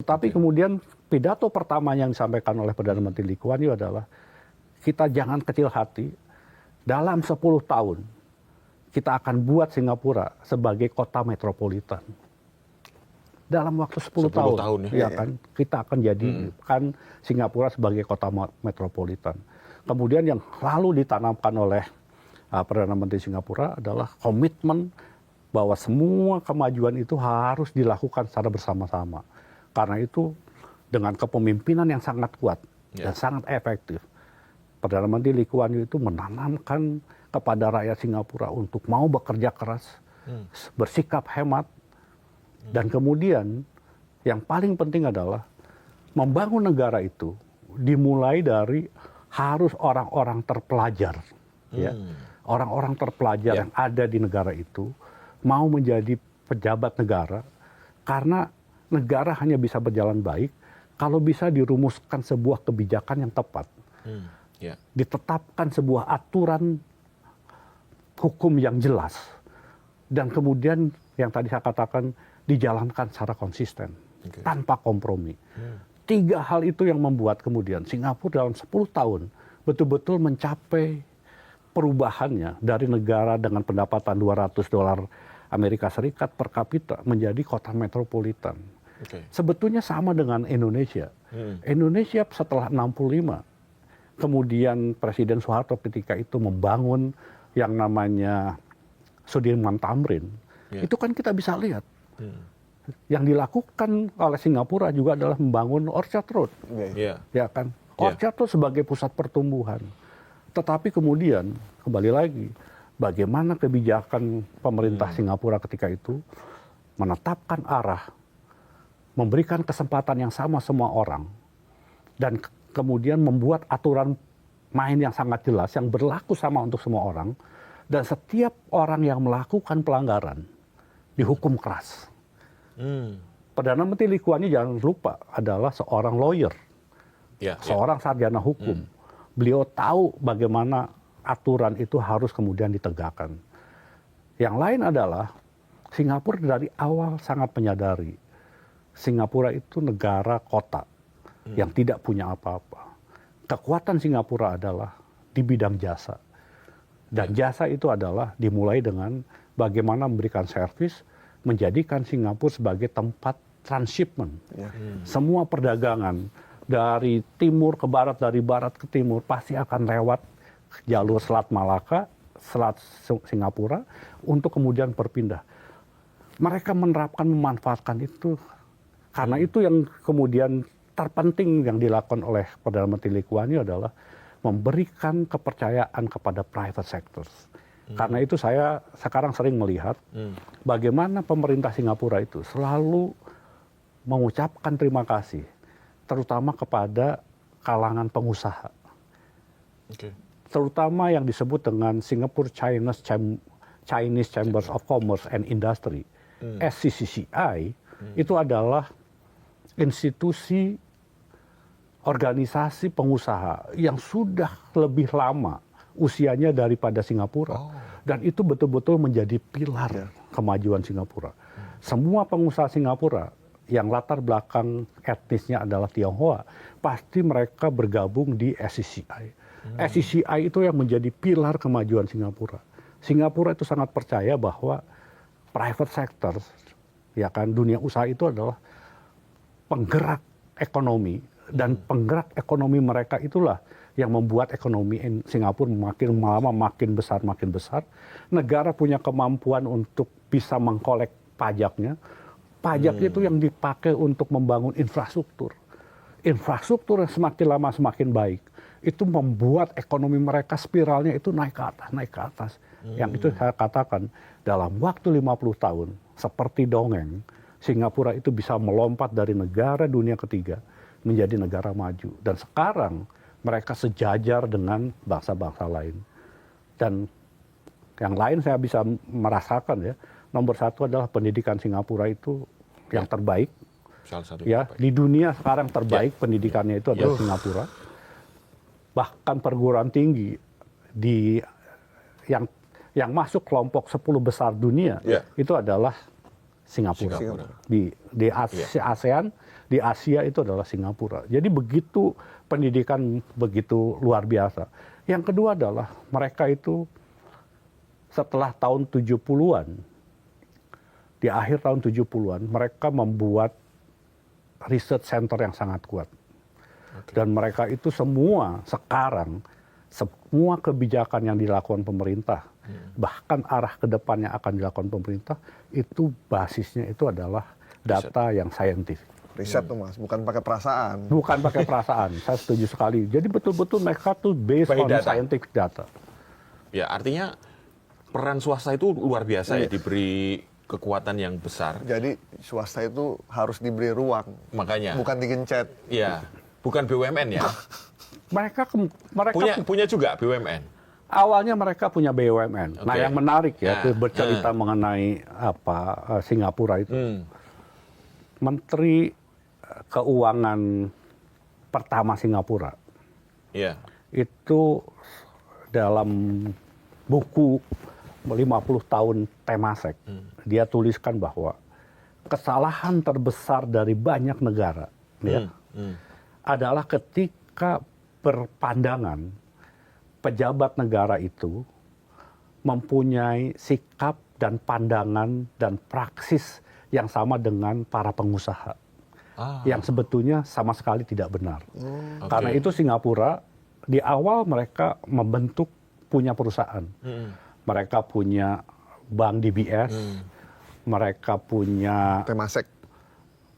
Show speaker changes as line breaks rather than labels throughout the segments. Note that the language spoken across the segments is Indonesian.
Tetapi kemudian pidato pertama yang disampaikan oleh Perdana Menteri Lee Kuan Yew adalah kita jangan kecil hati, dalam 10 tahun kita akan buat Singapura sebagai kota metropolitan. Dalam waktu 10 tahun ya kan, kita akan jadikan Singapura sebagai kota metropolitan. Kemudian yang lalu ditanamkan oleh Perdana Menteri Singapura adalah komitmen bahwa semua kemajuan itu harus dilakukan secara bersama-sama. Karena itu dengan kepemimpinan yang sangat kuat dan sangat efektif, Perdana Menteri Lee Kuan Yew itu menanamkan kepada rakyat Singapura untuk mau bekerja keras, bersikap hemat, dan kemudian yang paling penting adalah membangun negara itu dimulai dari harus orang-orang terpelajar, ya, orang-orang terpelajar yang ada di negara itu mau menjadi pejabat negara, karena negara hanya bisa berjalan baik kalau bisa dirumuskan sebuah kebijakan yang tepat, ditetapkan sebuah aturan hukum yang jelas, dan kemudian yang tadi saya katakan dijalankan secara konsisten, tanpa kompromi. 3 hal itu yang membuat kemudian Singapura dalam 10 tahun betul-betul mencapai perubahannya dari negara dengan pendapatan $200 Amerika Serikat per kapita menjadi kota metropolitan. Sebetulnya sama dengan Indonesia. Indonesia setelah 65, kemudian Presiden Soeharto ketika itu membangun yang namanya Sudirman Tamrin, itu kan kita bisa lihat. Yang dilakukan oleh Singapura juga adalah membangun Orchard Road, ya kan? Orchard Road sebagai pusat pertumbuhan. Tetapi kemudian kembali lagi, bagaimana kebijakan pemerintah Singapura ketika itu menetapkan arah, memberikan kesempatan yang sama semua orang, dan kemudian membuat aturan main yang sangat jelas yang berlaku sama untuk semua orang, dan setiap orang yang melakukan pelanggaran dihukum keras. Perdana Menteri Lee Kuan Yew jangan lupa adalah seorang lawyer, seorang sarjana hukum. Beliau tahu bagaimana aturan itu harus kemudian ditegakkan. Yang lain adalah Singapura dari awal sangat menyadari Singapura itu negara kota yang tidak punya apa-apa. Kekuatan Singapura adalah di bidang jasa. Dan jasa itu adalah dimulai dengan bagaimana memberikan servis, menjadikan Singapura sebagai tempat transshipment. Semua perdagangan dari timur ke barat, dari barat ke timur pasti akan lewat jalur Selat Malaka, Selat Singapura untuk kemudian berpindah. Mereka memanfaatkan itu. Karena itu yang kemudian terpenting yang dilakukan oleh Perdana Menteri Lee Kuan Yew adalah memberikan kepercayaan kepada private sectors. Karena itu saya sekarang sering melihat bagaimana pemerintah Singapura itu selalu mengucapkan terima kasih, terutama kepada kalangan pengusaha. Terutama yang disebut dengan Singapore Chinese Chambers of Commerce and Industry, SCCCI, itu adalah institusi organisasi pengusaha yang sudah lebih lama usianya daripada Singapura. Dan itu betul-betul menjadi pilar kemajuan Singapura. Semua pengusaha Singapura yang latar belakang etnisnya adalah Tionghoa, pasti mereka bergabung di SCCI. SCCI itu yang menjadi pilar kemajuan Singapura. Singapura itu sangat percaya bahwa private sector, ya kan, dunia usaha itu adalah penggerak ekonomi, dan penggerak ekonomi mereka itulah yang membuat ekonomi Singapura makin lama makin besar. Negara punya kemampuan untuk bisa mengkolek pajaknya. Pajak itu yang dipakai untuk membangun infrastruktur. Infrastruktur yang semakin lama semakin baik. Itu membuat ekonomi mereka spiralnya itu naik ke atas. Yang itu saya katakan dalam waktu 50 tahun, seperti dongeng, Singapura itu bisa melompat dari negara dunia ketiga menjadi negara maju. Dan sekarang mereka sejajar dengan bangsa-bangsa lain. Dan yang lain saya bisa merasakan ya, nomor 1 adalah pendidikan Singapura itu yang terbaik.
Salah satu
ya, di dunia sekarang terbaik pendidikannya itu adalah Singapura. Bahkan perguruan tinggi di yang masuk kelompok 10 besar dunia itu adalah Singapura. Di ASEAN di Asia itu adalah Singapura. Jadi begitu pendidikan begitu luar biasa. Yang kedua adalah mereka itu setelah tahun 70-an, di akhir tahun 70-an, mereka membuat research center yang sangat kuat. Dan mereka itu semua sekarang, semua kebijakan yang dilakukan pemerintah, bahkan arah ke depan yang akan dilakukan pemerintah, itu basisnya itu adalah data yang saintifik.
Riset tuh Mas, bukan pakai perasaan.
Bukan pakai perasaan, saya setuju sekali. Jadi betul-betul mereka tuh based on scientific data.
Ya, artinya peran swasta itu luar biasa ya, diberi kekuatan yang besar.
Jadi swasta itu harus diberi ruang.
Makanya.
Bukan digencet.
Iya, bukan BUMN ya.
Mereka
punya juga BUMN.
Awalnya mereka punya BUMN. Nah, yang menarik ya, bercerita mengenai Singapura itu. Menteri Keuangan pertama Singapura. Itu dalam buku 50 tahun Temasek, dia tuliskan bahwa kesalahan terbesar dari banyak negara adalah ketika berpandangan pejabat negara itu mempunyai sikap dan pandangan dan praksis yang sama dengan para pengusaha. Yang sebetulnya sama sekali tidak benar. Karena itu Singapura di awal mereka membentuk punya perusahaan. Mereka punya bank DBS, mereka punya
Temasek.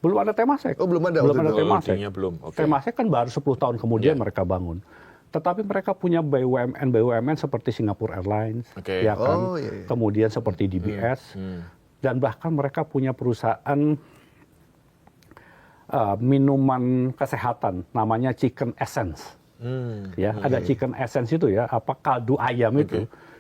Belum ada Temasek.
Oh, belum ada.
Belum ada Temasek.
Belum.
Temasek kan baru 10 tahun kemudian mereka bangun. Tetapi mereka punya BUMN seperti Singapore Airlines, ya kan? Kemudian seperti DBS, dan bahkan mereka punya perusahaan minuman kesehatan namanya Chicken Essence. Ada Chicken Essence itu ya, kaldu ayam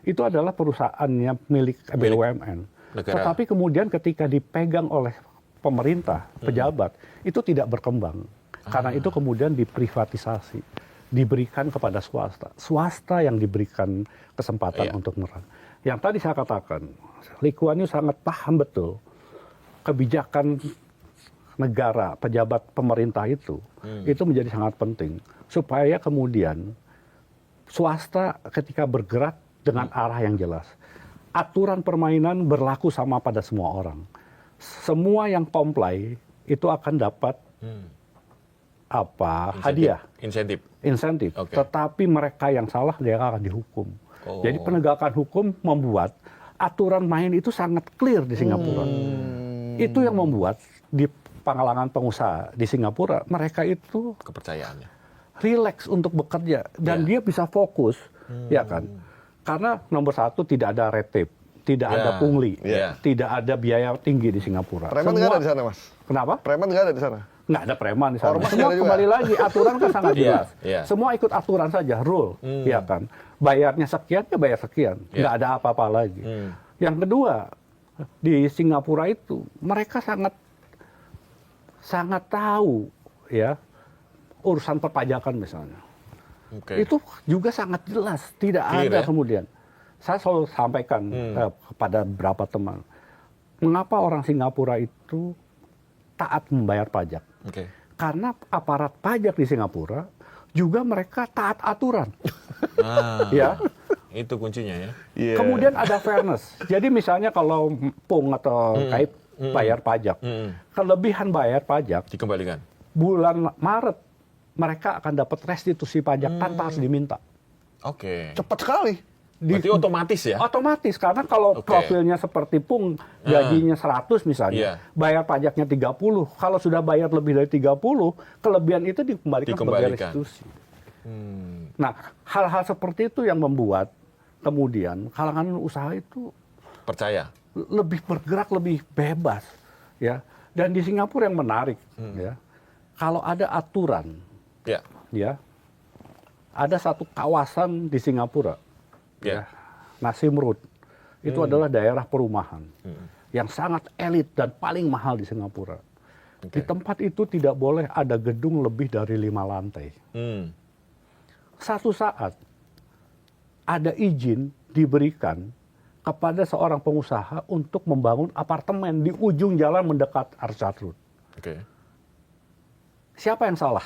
itu adalah perusahaannya milik BUMN. Tetapi kemudian ketika dipegang oleh pemerintah, pejabat, itu tidak berkembang. Karena itu kemudian diprivatisasi, diberikan kepada swasta. Swasta yang diberikan kesempatan untuk menerang. Yang tadi saya katakan, Lee Kuan Yew sangat paham betul kebijakan negara, pejabat pemerintah itu menjadi sangat penting. Supaya kemudian swasta ketika bergerak dengan arah yang jelas. Aturan permainan berlaku sama pada semua orang. Semua yang comply itu akan dapat hadiah. Insentif. Tetapi mereka yang salah dia akan dihukum. Jadi penegakan hukum membuat aturan main itu sangat clear di Singapura. Itu yang membuat di pengalaman pengusaha di Singapura, mereka itu
kepercayaannya
rileks untuk bekerja dan dia bisa fokus, ya kan? Karena nomor satu tidak ada red tape, tidak ada pungli, tidak ada biaya tinggi di Singapura.
Preman nggak ada di sana, Mas?
Kenapa?
Preman nggak ada di sana?
Nggak ada preman di sana.
Ormas
Semua kembali lagi aturan kan sangat jelas. Semua ikut aturan saja, rule, ya kan? Bayarnya sekian ya bayar sekian, nggak ada apa-apa lagi. Yang kedua, di Singapura itu mereka sangat tahu ya urusan perpajakan misalnya. Itu juga sangat jelas, tidak ada kemudian. Saya selalu sampaikan kepada beberapa teman, mengapa orang Singapura itu taat membayar pajak? Karena aparat pajak di Singapura juga mereka taat aturan. Ya.
Itu kuncinya ya.
Kemudian ada fairness. Jadi misalnya kalau pung atau kaip bayar pajak, kelebihan bayar pajak
dikembalikan.
Bulan Maret mereka akan dapat restitusi pajak tanpa harus diminta.
Cepat sekali.
Berarti otomatis ya?
Otomatis, karena kalau profilnya seperti pung, gajinya 100 misalnya, bayar pajaknya 30. Kalau sudah bayar lebih dari 30, kelebihan itu dikembalikan sebagai restitusi. Nah, hal-hal seperti itu yang membuat kemudian kalangan usaha itu
percaya,
lebih bergerak, lebih bebas, ya. Dan di Singapura yang menarik, ya, kalau ada aturan, ya, ada satu kawasan di Singapura, ya, Nassim Road, itu adalah daerah perumahan yang sangat elit dan paling mahal di Singapura. Di tempat itu tidak boleh ada gedung lebih dari 5 lantai. Satu saat ada izin diberikan kepada seorang pengusaha untuk membangun apartemen di ujung jalan mendekat Orchard Road. siapa yang salah?